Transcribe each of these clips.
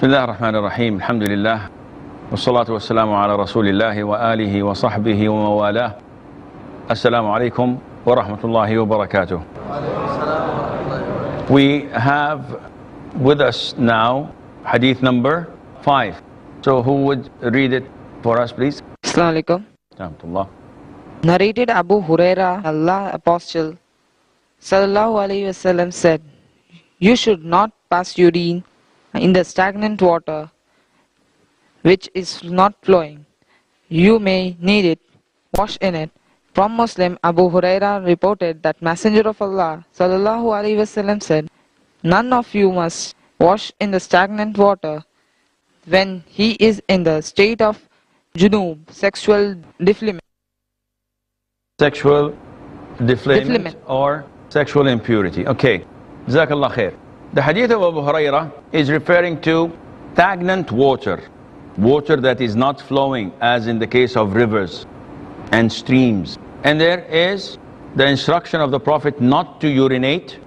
Bismillah ar-Rahman ar-Rahim, alhamdulillah, wassalatu wassalamu ala rasulillahi wa alihi wa sahbihi wa mawalah. Assalamu alaikum wa rahmatullahi wa barakatuh. We have with us now hadith number 5. So who would read it for us, please? Assalamu alaikum. Alhamdulillah. Narrated Abu Huraira, Allah Apostle Sallallahu Alaihi Wasallam said, "You should not pass urine in the stagnant water which is not flowing. You may need it, wash in it." From Muslim, Abu Huraira reported that Messenger of Allah Sallallahu Alaihi Wasallam said, "None of you must wash in the stagnant water when he is in the state of junub, sexual defilement. Sexual defilement or sexual impurity. Okay. Jazakallah khair. The hadith of Abu Hurairah is referring to stagnant water. Water that is not flowing, as in the case of rivers and streams. And there is the instruction of the Prophet not to urinate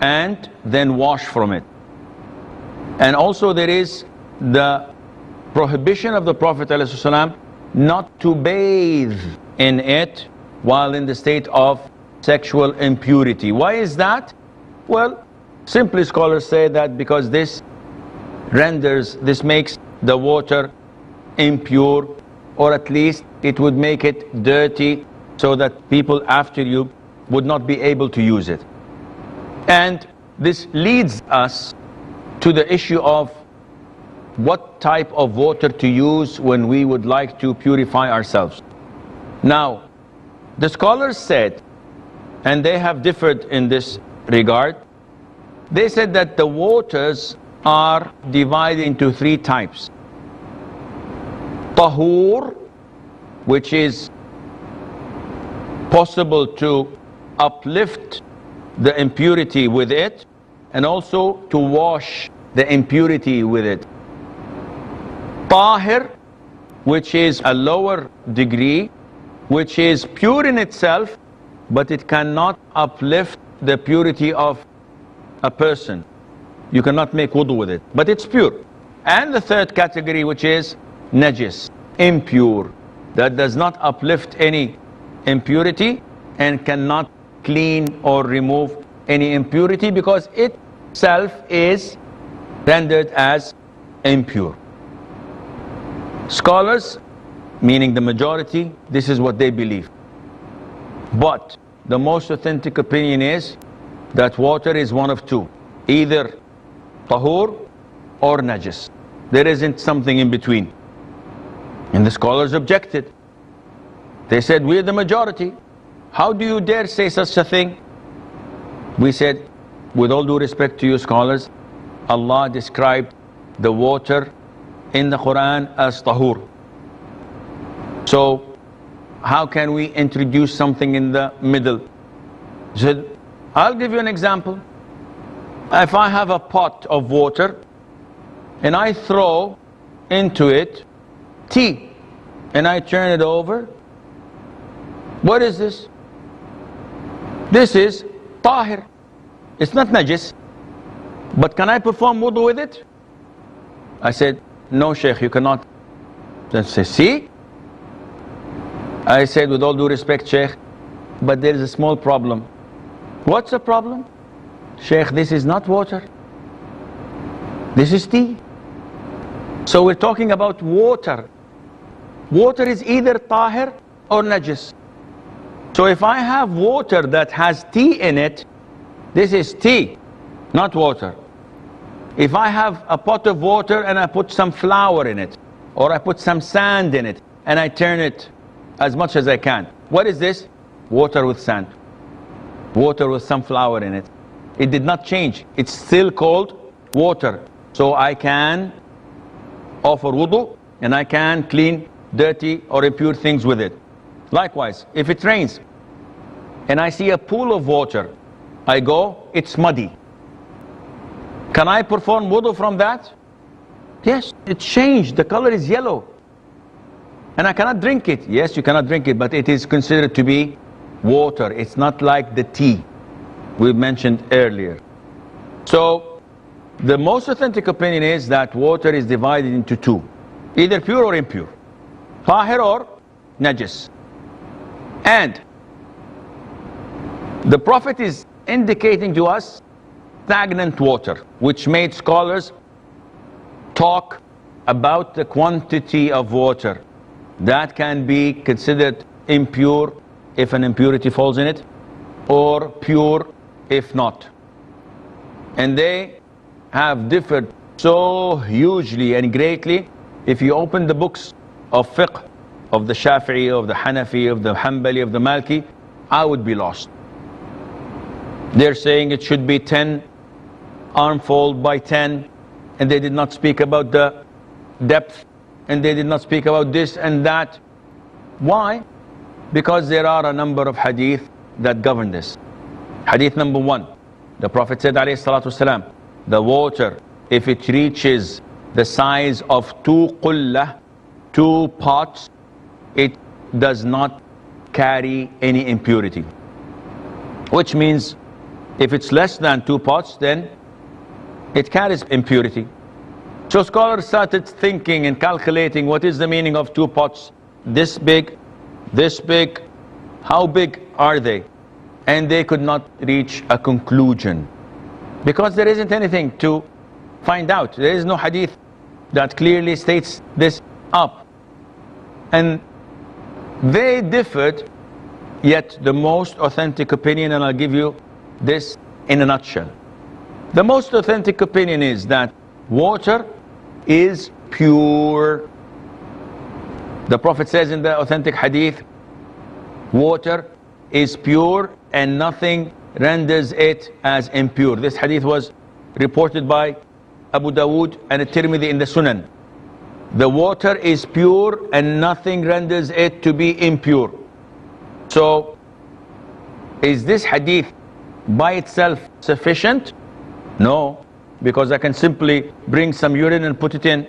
and then wash from it. And also there is the prohibition of the Prophet ﷺ not to bathe in it while in the state of sexual impurity. Why is that? Well, simply scholars say that because this makes the water impure, or at least it would make it dirty so that people after you would not be able to use it. And this leads us to the issue of what type of water to use when we would like to purify ourselves. Now, the scholars said, and they have differed in this regard, they said that the waters are divided into 3 types. Tahur, which is possible to uplift the impurity with it, and also to wash the impurity with it. Tahir, which is a lower degree, which is pure in itself, but it cannot uplift the purity of a person. You cannot make wudu with it, but it's pure. And the 3rd category, which is najis, impure, that does not uplift any impurity and cannot clean or remove any impurity because itself is rendered as impure. Scholars, meaning the majority, this is what they believe. But the most authentic opinion is that water is one of 2, either tahur or najis. There isn't something in between. And the scholars objected. They said, we're the majority. How do you dare say such a thing? We said, with all due respect to you scholars, Allah described the water in the Quran as tahur. So how can we introduce something in the middle? He said, I'll give you an example. If I have a pot of water and I throw into it tea and I turn it over, what is this? This is tahir. It's not najis. But can I perform wudu with it? I said, no, Shaykh, you cannot. Then say, see? I said, with all due respect, Shaykh, but there is a small problem. What's the problem? Shaykh, this is not water. This is tea. So we're talking about water. Water is either tahir or najis. So if I have water that has tea in it, this is tea, not water. If I have a pot of water and I put some flour in it, or I put some sand in it, and I turn it as much as I can, what is this? Water with sand. Water with some flour in it. It did not change. It's still called water. So I can offer wudu and I can clean dirty or impure things with it. Likewise, if it rains and I see a pool of water, I go, it's muddy. Can I perform wudu from that? Yes, it changed. The color is yellow. And I cannot drink it. Yes, you cannot drink it, but it is considered to be water. It's not like the tea we mentioned earlier. So The most authentic opinion is that water is divided into two, either pure or impure, tahir or najis. And the Prophet is indicating to us stagnant water, which made scholars talk about the quantity of water that can be considered impure if an impurity falls in it, or pure if not. And they have differed so hugely and greatly. If you open the books of fiqh of the Shafi'i, of the Hanafi, of the Hanbali, of the Malki, I would be lost. They're saying it should be 10 armful by 10, and they did not speak about the depth, and they did not speak about this and that. Why? Because there are a number of hadith that govern this. Hadith number 1, the Prophet said, alayhi salatu wasalam, the water, if it reaches the size of 2 qullah, 2 pots, it does not carry any impurity. Which means if it's less than 2 pots, then it carries impurity. So scholars started thinking and calculating what is the meaning of 2 pots, this big, how big are they? And they could not reach a conclusion, because there isn't anything to find out. There is no hadith that clearly states this up. And they differed, yet the most authentic opinion, and I'll give you this in a nutshell. The most authentic opinion is that water is pure. The Prophet says in the authentic hadith, water is pure and nothing renders it as impure. This hadith was reported by Abu Dawood and At-Tirmidhi in the Sunan. The water is pure and nothing renders it to be impure. So, is this hadith by itself sufficient? No, because I can simply bring some urine and put it in.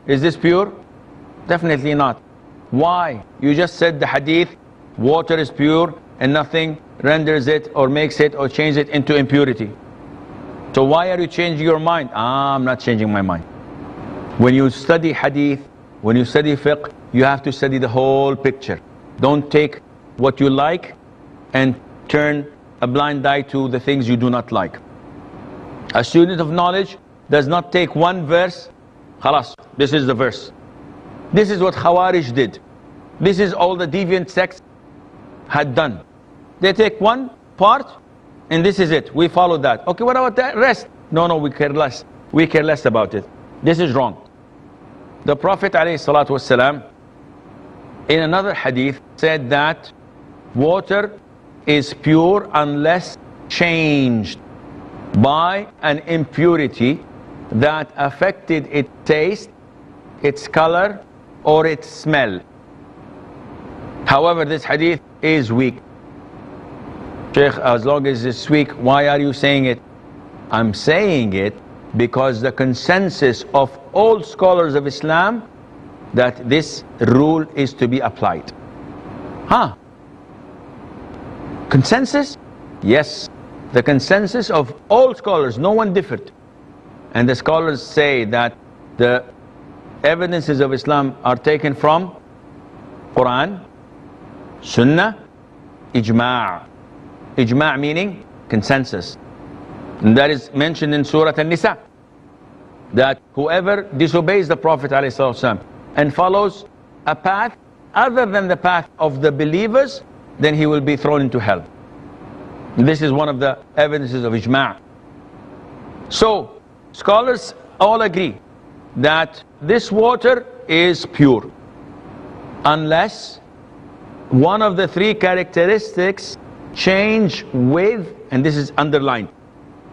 Is this pure? Definitely not. Why? You just said the hadith, water is pure and nothing renders it or makes it or changes it into impurity. So why are you changing your mind? I'm not changing my mind. When you study hadith, when you study fiqh, you have to study the whole picture. Don't take what you like and turn a blind eye to the things you do not like. A student of knowledge does not take one verse, khalas, this is the verse. This is what Khawarij did. This is all the deviant sects had done. They take one part and this is it. We follow that. Okay, what about the rest? No, we care less. We care less about it. This is wrong. The Prophet ﷺ in another hadith said that water is pure unless changed by an impurity that affected its taste, its color, or its smell. However, this hadith is weak. Sheikh, as long as it's weak, why are you saying it? I'm saying it because the consensus of all scholars of Islam that this rule is to be applied. Consensus? Yes. The consensus of all scholars, no one differed. And the scholars say that the evidences of Islam are taken from Quran, Sunnah, Ijma'. Ijma' meaning consensus. And that is mentioned in Surah An-Nisa, that whoever disobeys the Prophet ﷺ and follows a path other than the path of the believers, then he will be thrown into hell. This is one of the evidences of Ijma'. So, scholars all agree that this water is pure unless one of the 3 characteristics change with, and this is underlined,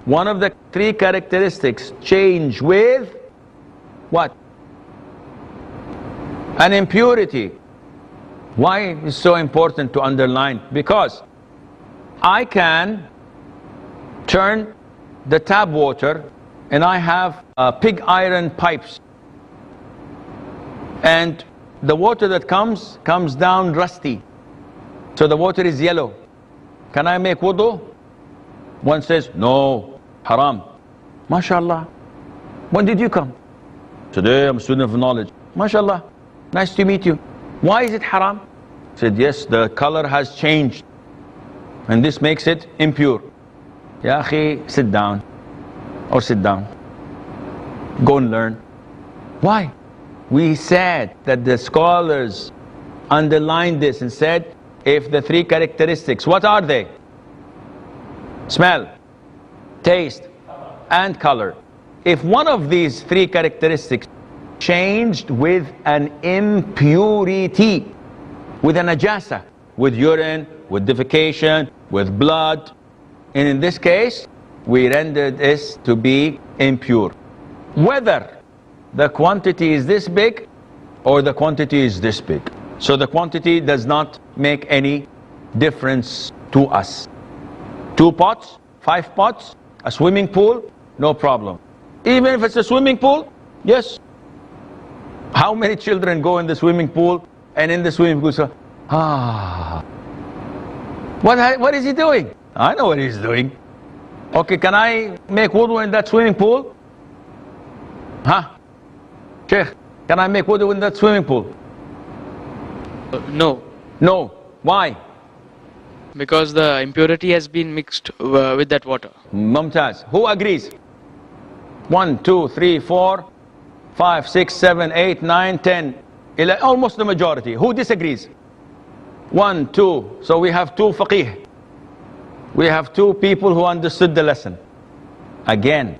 one of the 3 characteristics change with what? An impurity. Why is so important to underline? Because I can turn the tap water and I have pig iron pipes, and the water that comes down rusty, so the water is yellow. Can I make wudu? One says no, Haram. MashaAllah. When did you come? Today I'm a student of knowledge. MashaAllah. Nice to meet you. Why is it haram? He said, yes, the color has changed. And this makes it impure. Ya akhi, sit down. Or sit down. Go and learn. Why? We said that the scholars underlined this and said, if the three characteristics, what are they? Smell, taste, and color. If one of these three characteristics changed with an impurity, with an najasa, with urine, with defecation, with blood, and in this case, we rendered this to be impure. Whether the quantity is this big or the quantity is this big. So the quantity does not make any difference to us. 2 pots, 5 pots, a swimming pool, no problem. Even if it's a swimming pool, yes. How many children go in the swimming pool and in the swimming pool say, what is he doing? I know what he's doing. Okay, can I make wudu in that swimming pool? Huh? Sheikh, can I make wudu in that swimming pool? No. No. Why? Because the impurity has been mixed with that water. Mumtaz. Who agrees? 1, 2, 3, 4, 5, 6, 7, 8, 9, 10, 11, almost the majority. Who disagrees? 1, 2. So we have 2 faqih. We have 2 people who understood the lesson. Again,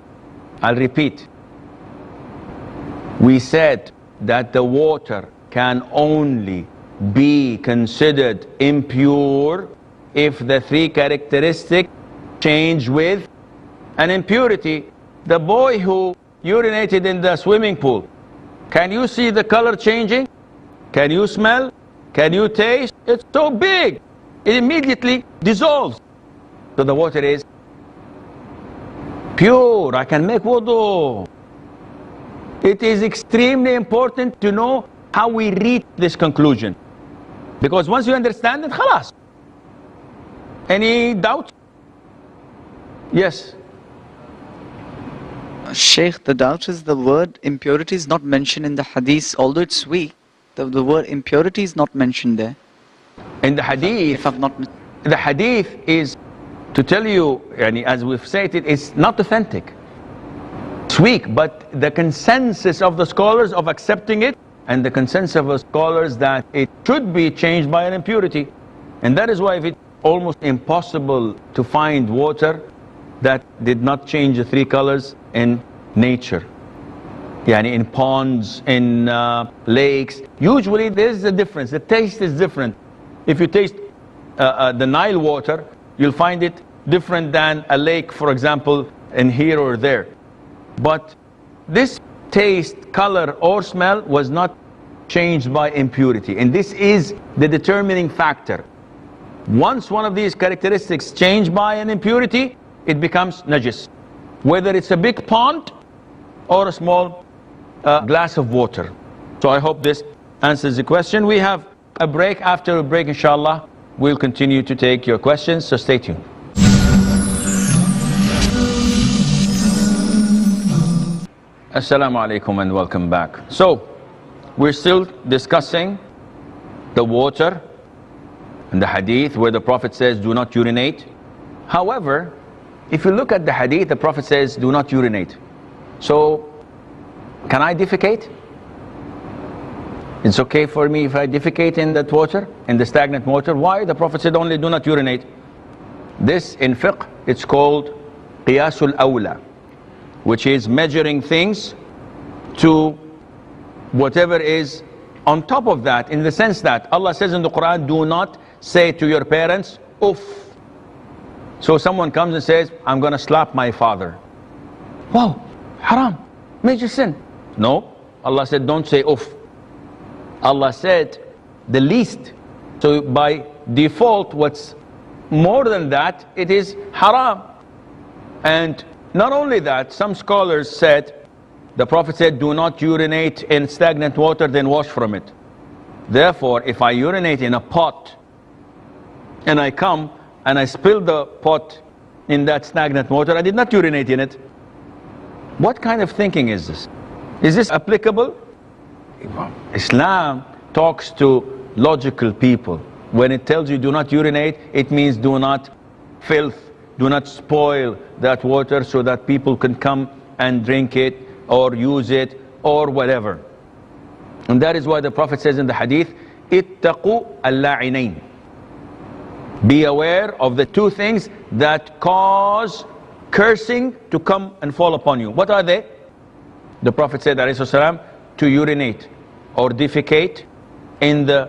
I'll repeat. We said that the water can only be considered impure if the 3 characteristics change with an impurity. The boy who urinated in the swimming pool, can you see the color changing? Can you smell? Can you taste? It's so big. It immediately dissolves. So the water is pure. I can make wudu. It is extremely important to know how we reach this conclusion. Because once you understand it, khalas. Any doubt? Yes. Sheikh, the doubt is the word impurity is not mentioned in the hadith. Although it's weak, the word impurity is not mentioned there. In the hadith, If I've not... the hadith is, to tell you, as we've said, it's not authentic. It's weak, but the consensus of the scholars of accepting it, and the consensus of the scholars that it should be changed by an impurity. And that is why it's almost impossible to find water that did not change the 3 colors in nature. In ponds, in lakes. Usually there's a difference. The taste is different. If you taste the Nile water, you'll find it different than a lake, for example, in here or there. But this taste, color, or smell was not changed by impurity. And this is the determining factor. Once one of these characteristics changed by an impurity, it becomes najis. Whether it's a big pond or a small glass of water. So I hope this answers the question. We have a break. After a break, inshallah, we'll continue to take your questions. So stay tuned. Assalamu alaikum and welcome back. So, we're still discussing the water and the hadith where the Prophet says, do not urinate. However, if you look at the hadith, the Prophet says, do not urinate. So, can I defecate? It's okay for me if I defecate in that water, in the stagnant water. Why? The Prophet said only do not urinate. This in fiqh, it's called qiyasul awla, which is measuring things to whatever is on top of that, in the sense that Allah says in the Quran, do not say to your parents, uff. So someone comes and says, I'm going to slap my father. Wow, haram, major sin. No, Allah said don't say uff. Allah said the least. So by default, what's more than that, it is haram. And not only that, some scholars said, the Prophet said, do not urinate in stagnant water, then wash from it. Therefore, if I urinate in a pot, and I come and I spill the pot in that stagnant water. I did not urinate in it. What kind of thinking is this? Is this applicable? Islam talks to logical people. When it tells you do not urinate, it means do not filth, do not spoil that water so that people can come and drink it or use it or whatever. And that is why the Prophet says in the hadith, ittaqu al-la'inain. Be aware of the two things that cause cursing to come and fall upon you. What are they? The Prophet said, alayhi salam, to urinate or defecate in the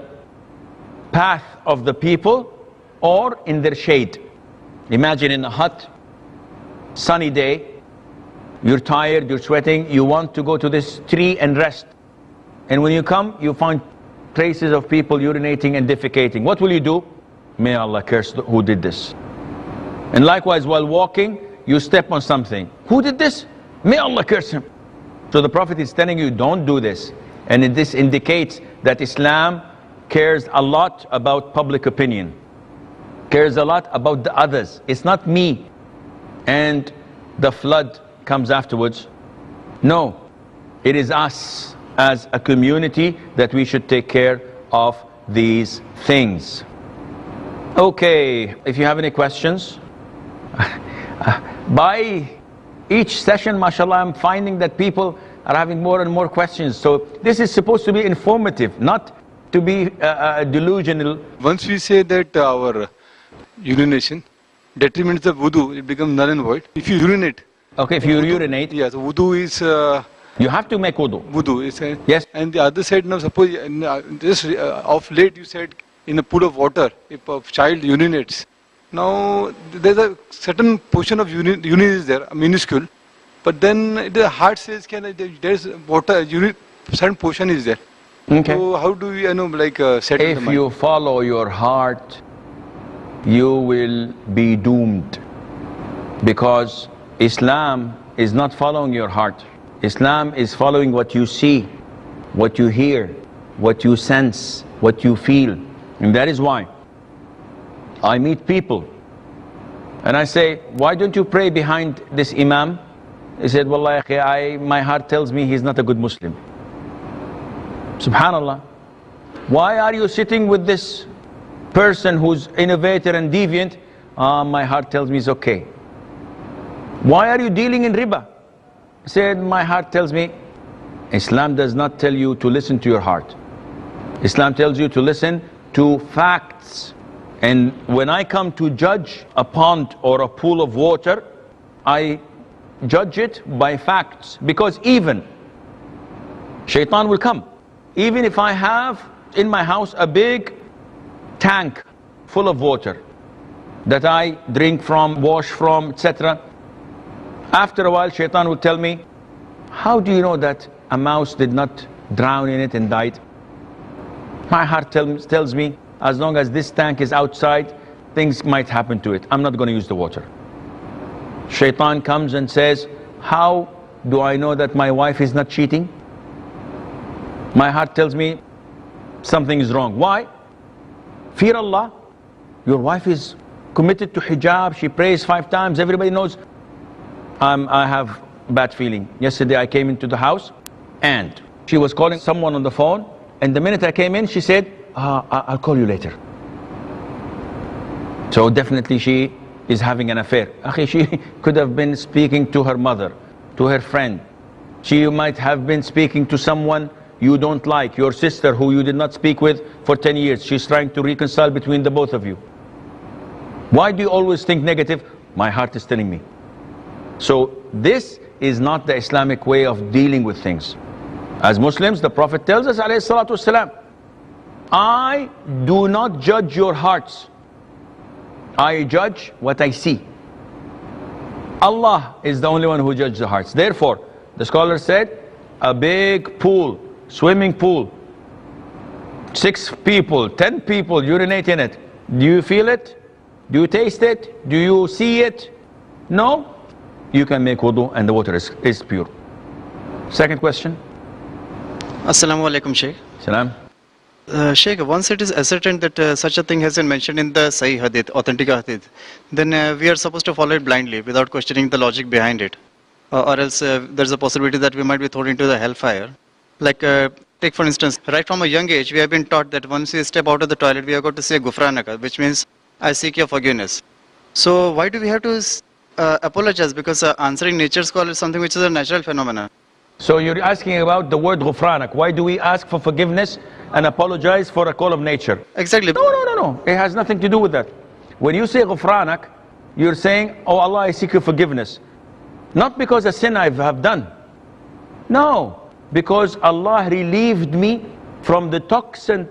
path of the people or in their shade. Imagine in a hot, sunny day, you're tired, you're sweating, you want to go to this tree and rest. And when you come, you find traces of people urinating and defecating. What will you do? May Allah curse who did this. And likewise, while walking, you step on something. Who did this? May Allah curse him. So the Prophet is telling you, don't do this. And this indicates that Islam cares a lot about public opinion, cares a lot about the others. It's not me and the flood comes afterwards. No, it is us as a community that we should take care of these things. Okay, if you have any questions, by each session, mashallah, I'm finding that people are having more and more questions. So this is supposed to be informative, not to be delusional. Once we say that our urination detriments the wudu, it becomes null and void. If you urinate. Okay, if you urinate. Yeah, so wudu is... you have to make wudu. Wudu is... Yes. And the other side, now suppose, just of late you said, in a pool of water, if a child urinates, now there's a certain portion of urine is there, minuscule, but then the heart says, there's water, certain portion is there. Okay. So how do we, set if the mind? you follow your heart, you will be doomed, because Islam is not following your heart. Islam is following what you see, what you hear, what you sense, what you feel. And that is why I meet people and I say, why don't you pray behind this imam? He said, wallahi, my heart tells me he's not a good Muslim. Subhanallah. Why are you sitting with this person who's innovator and deviant? My heart tells me he's okay. Why are you dealing in riba? He said, my heart tells me. Islam does not tell you to listen to your heart. Islam tells you to listen to facts. And when I come to judge a pond or a pool of water, I judge it by facts, because even shaitan will come. Even if I have in my house a big tank full of water that I drink from, wash from, etc. After a while, shaitan will tell me, how do you know that a mouse did not drown in it and died? My heart tells me, as long as this tank is outside, things might happen to it. I'm not going to use the water. Shaitan comes and says, how do I know that my wife is not cheating? My heart tells me something is wrong. Why? Fear Allah. Your wife is committed to hijab, she prays 5 times, everybody knows. I have bad feeling. Yesterday I came into the house and she was calling someone on the phone, and the minute I came in, she said, I'll call you later. So definitely she is having an affair. She could have been speaking to her mother, to her friend. She might have been speaking to someone you don't like, your sister who you did not speak with for 10 years. She's trying to reconcile between the both of you. Why do you always think negative? My heart is telling me. So this is not the Islamic way of dealing with things. As Muslims, the Prophet tells us, alayhi salatu wasalam, I do not judge your hearts. I judge what I see. Allah is the only one who judges the hearts. Therefore, the scholar said, a big pool, swimming pool, 6 people, 10 people urinate in it. Do you feel it? Do you taste it? Do you see it? No? You can make wudu and the water is pure. Second question. Assalamu alaikum, Shaykh. Salam. Sheikh, once it is ascertained that such a thing has been mentioned in the Sahih Hadith, authentic Hadith, then we are supposed to follow it blindly without questioning the logic behind it. Or else there's a possibility that we might be thrown into the hellfire. Like, take for instance, right from a young age, we have been taught that once we step out of the toilet, we have got to say Gufranaka, which means, I seek your forgiveness. So why do we have to apologize? Because answering nature's call is something which is a natural phenomenon. So you're asking about the word ghufranak. Why do we ask for forgiveness and apologize for a call of nature? Exactly. No. It has nothing to do with that. When you say ghufranak, you're saying, oh Allah, I seek your forgiveness. Not because of sin I have done. No, because Allah relieved me from the toxic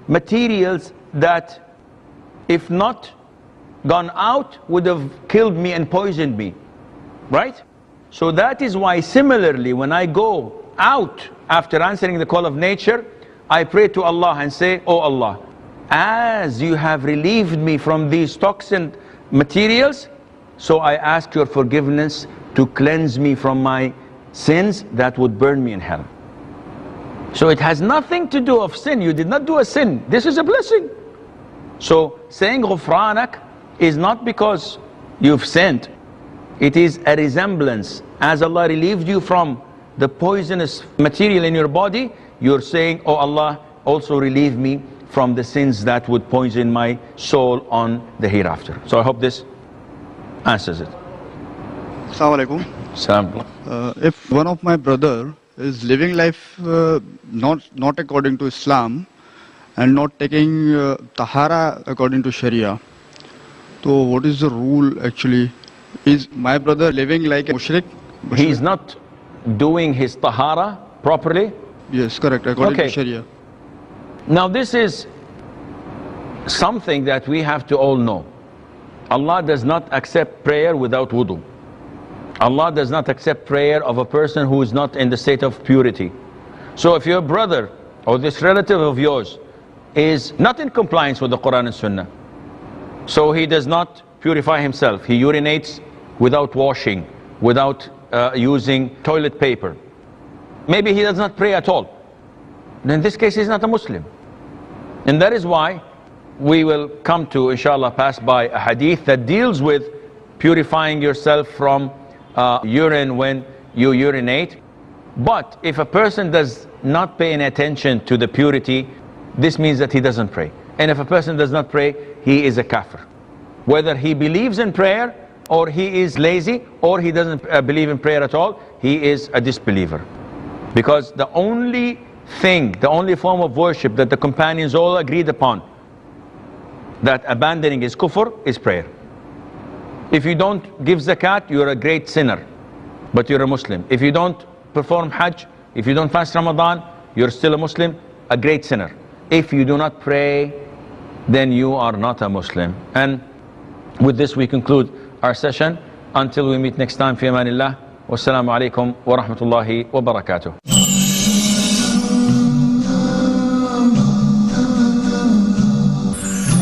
materials that, if not gone out, would have killed me and poisoned me. Right? So that is why similarly, when I go out after answering the call of nature, I pray to Allah and say, oh Allah, as you have relieved me from these toxic materials, so I ask your forgiveness to cleanse me from my sins that would burn me in hell. So it has nothing to do of sin. You did not do a sin. This is a blessing. So saying ghufranak is not because you've sinned. It is a resemblance. As Allah relieved you from the poisonous material in your body, you're saying, oh Allah, also relieve me from the sins that would poison my soul on the hereafter. So I hope this answers it. Assalamu alaikum. If one of my brother is living life not according to Islam and not taking tahara according to Sharia, so what is the rule actually? Is my brother living like a mushrik? He is not doing his tahara properly? Yes, correct, according to Sharia. Now this is something that we have to all know. Allah does not accept prayer without wudu. Allah does not accept prayer of a person who is not in the state of purity. So if your brother or this relative of yours is not in compliance with the Quran and Sunnah, so he does not purify himself, he urinates without washing, without using toilet paper, maybe he does not pray at all, then in this case he's not a Muslim. And that is why we will come to, inshallah, pass by a hadith that deals with purifying yourself from urine when you urinate. But if a person does not pay any attention to the purity, this means that he doesn't pray. And if a person does not pray, he is a kafir. Whether he believes in prayer, or he is lazy, or he doesn't believe in prayer at all, he is a disbeliever. Because the only thing, the only form of worship that the companions all agreed upon, that abandoning is kufr, is prayer. If you don't give zakat, you're a great sinner, but you're a Muslim. If you don't perform hajj, if you don't fast Ramadan, you're still a Muslim, a great sinner. If you do not pray, then you are not a Muslim. And with this we conclude our session. Until we meet next time, fi amanillah. Wassalamu alaikum wa rahmatullahi wa barakatuh.